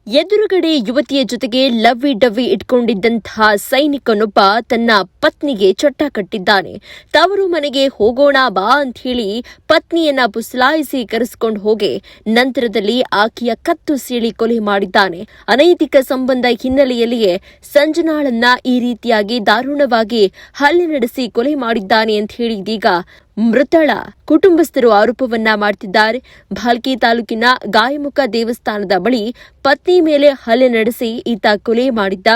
ಎದುರುಗಡೆ ಯುವತಿಯ ಜೊತೆಗೆ ಲವ್ವಿ ಡವ್ವಿ ಇಟ್ಕೊಂಡಿದ್ದಂತಹ ಸೈನಿಕನೊಬ್ಬ ತನ್ನ ಪತ್ನಿಗೆ ಚಟ್ಟ ಕಟ್ಟಿದ್ದಾನೆ. ತವರು ಮನೆಗೆ ಹೋಗೋಣ ಬಾ ಅಂತ ಹೇಳಿ ಪತ್ನಿಯನ್ನ ಪುಸಲಾಯಿಸಿ ಕರೆಸಿಕೊಂಡು ಹೋಗಿ ನಂತರದಲ್ಲಿ ಆಕೆಯ ಕತ್ತು ಸೀಳಿ ಕೊಲೆ ಮಾಡಿದ್ದಾನೆ. ಅನೈತಿಕ ಸಂಬಂಧ ಹಿನ್ನೆಲೆಯಲ್ಲಿಯೇ ಸಂಜನಾಳನ್ನ ಈ ರೀತಿಯಾಗಿ ದಾರುಣವಾಗಿ ಹಲ್ಲೆ ನಡೆಸಿ ಕೊಲೆ ಮಾಡಿದ್ದಾನೆ ಅಂತ ಹೇಳಿ ಇದೀಗ ಮೃತಳ ಕುಟುಂಬಸ್ಥರು ಆರೋಪವನ್ನ ಮಾಡ್ತಿದ್ದಾರೆ. ಭಾಲ್ಕಿ ತಾಲೂಕಿನ ಗಾಯಮುಖ ದೇವಸ್ಥಾನದ ಬಳಿ ಪತ್ನಿ ಮೇಲೆ ಹಲ್ಲೆ ನಡೆಸಿ ಈತ ಕೊಲೆ ಮಾಡಿದ್ದ.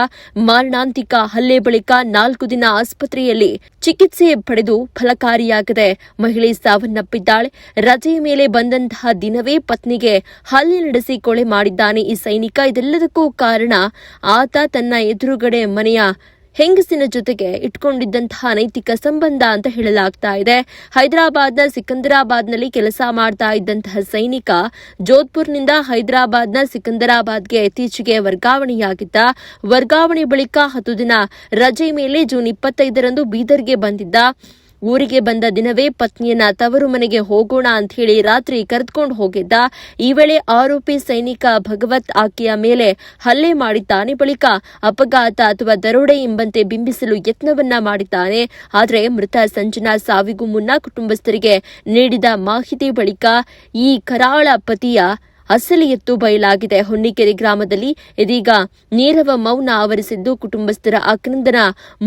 ಮಾರಣಾಂತಿಕ ಹಲ್ಲೆ ಬಳಿಕ 4 ದಿನ ಆಸ್ಪತ್ರೆಯಲ್ಲಿ ಚಿಕಿತ್ಸೆ ಪಡೆದು ಫಲಕಾರಿಯಾಗದೆ ಮಹಿಳೆ ಸಾವನ್ನಪ್ಪಿದ್ದಾಳೆ. ರಜೆಯ ಮೇಲೆ ಬಂದಂತಹ ದಿನವೇ ಪತ್ನಿಗೆ ಹಲ್ಲೆ ನಡೆಸಿ ಕೊಲೆ ಮಾಡಿದ್ದಾನೆ ಈ ಸೈನಿಕ. ಇದೆಲ್ಲದಕ್ಕೂ ಕಾರಣ ಆತ ತನ್ನ ಎದುರುಗಡೆ ಮನೆಯ ಹೆಂಗಸಿನ ಜೊತೆಗೆ ಇಟ್ಕೊಂಡಿದ್ದಂತಹ ಅನೈತಿಕ ಸಂಬಂಧ ಅಂತ ಹೇಳಲಾಗ್ತಾ ಇದೆ. ಹೈದರಾಬಾದ್ನ ಸಿಕಂದರಾಬಾದ್ನಲ್ಲಿ ಕೆಲಸ ಮಾಡ್ತಾ ಇದ್ದಂತಹ ಸೈನಿಕ ಜೋಧ್ಪುರ್ನಿಂದ ಹೈದರಾಬಾದ್ನ ಸಿಕಂದರಾಬಾದ್ಗೆ ಇತ್ತೀಚೆಗೆ ವರ್ಗಾವಣೆಯಾಗಿದ್ದ. ವರ್ಗಾವಣೆ ಬಳಿಕ 10 ದಿನ ರಜೆ ಮೇಲೆ ಜೂನ್ 25ರಂದು ಬೀದರ್ಗೆ ಬಂದಿದ್ದ. ಊರಿಗೆ ಬಂದ ದಿನವೇ ಪತ್ನಿಯನ್ನ ತವರು ಮನೆಗೆ ಹೋಗೋಣ ಅಂತ ಹೇಳಿ ರಾತ್ರಿ ಕರೆದುಕೊಂಡು ಹೋಗಿದ್ದ. ಈ ವೇಳೆ ಆರೋಪಿ ಸೈನಿಕ ಭಗವತ್ ಆಕೆಯ ಮೇಲೆ ಹಲ್ಲೆ ಮಾಡಿದ್ದಾನೆ. ಬಳಿಕ ಅಪಘಾತ ಅಥವಾ ದರೋಡೆ ಎಂಬಂತೆ ಬಿಂಬಿಸಲು ಯತ್ನವನ್ನ ಮಾಡಿದ್ದಾನೆ. ಆದರೆ ಮೃತ ಸಂಜನಾ ಸಾವಿಗೂ ಮುನ್ನ ಕುಟುಂಬಸ್ಥರಿಗೆ ನೀಡಿದ ಮಾಹಿತಿ ಬಳಿಕ ಈ ಕರಾಳ ಪತಿಯ ಅಸಲಿ ಎತ್ತು ಬಯಲಾಗಿದೆ. ಹೊನ್ನಿಕೆರೆ ಗ್ರಾಮದಲ್ಲಿ ಇದೀಗ ನೀರವ ಮೌನ ಆವರಿಸಿದ್ದು ಕುಟುಂಬಸ್ಥರ ಆಕ್ರಂದನ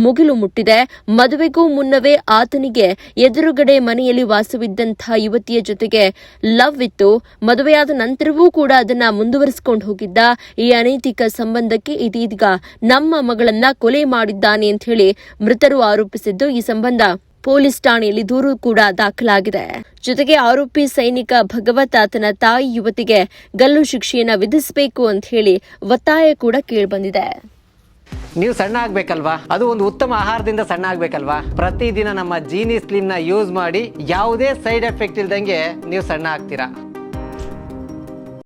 ಮುಗಿಲು ಮುಟ್ಟಿದೆ. ಮದುವೆಗೂ ಮುನ್ನವೇ ಆತನಿಗೆ ಎದುರುಗಡೆ ಮನೆಯಲ್ಲಿ ವಾಸವಿದ್ದಂತಹ ಯುವತಿಯ ಜೊತೆಗೆ ಲವ್ ಇತ್ತು. ಮದುವೆಯಾದ ನಂತರವೂ ಕೂಡ ಅದನ್ನ ಮುಂದುವರಿಸಿಕೊಂಡು ಹೋಗಿದ್ದ. ಈ ಅನೈತಿಕ ಸಂಬಂಧಕ್ಕೆ ಇದೀಗ ನಮ್ಮ ಮಗಳನ್ನ ಕೊಲೆ ಮಾಡಿದ್ದಾನೆ ಅಂತ ಹೇಳಿ ಮೃತರು ಆರೋಪಿಸಿದ್ದು ಈ ಸಂಬಂಧ ಪೊಲೀಸ್ ಠಾಣೆಯಲ್ಲಿ ದೂರು ಕೂಡ ದಾಖಲಾಗಿದೆ. ಜೊತೆಗೆ ಆರೋಪಿ ಸೈನಿಕ ಭಗವತ್ ಆತನ ತಾಯಿ ಯುವತಿಗೆ ಗಲ್ಲು ಶಿಕ್ಷೆಯನ್ನ ವಿಧಿಸಬೇಕು ಅಂತ ಹೇಳಿ ಒತ್ತಾಯ ಕೂಡ ಕೇಳಿಬಂದಿದೆ. ನೀವು ಸಣ್ಣ ಆಗ್ಬೇಕಲ್ವಾ? ಅದು ಒಂದು ಉತ್ತಮ ಆಹಾರದಿಂದ ಸಣ್ಣ ಆಗ್ಬೇಕಲ್ವಾ? ಪ್ರತಿದಿನ ನಮ್ಮ ಜೀನಿ ಸ್ಲಿಮ್ ನ ಯೂಸ್ ಮಾಡಿ ಯಾವುದೇ ಸೈಡ್ ಎಫೆಕ್ಟ್ ಇಲ್ದಂಗೆ ನೀವು ಸಣ್ಣ ಆಗ್ತೀರಾ.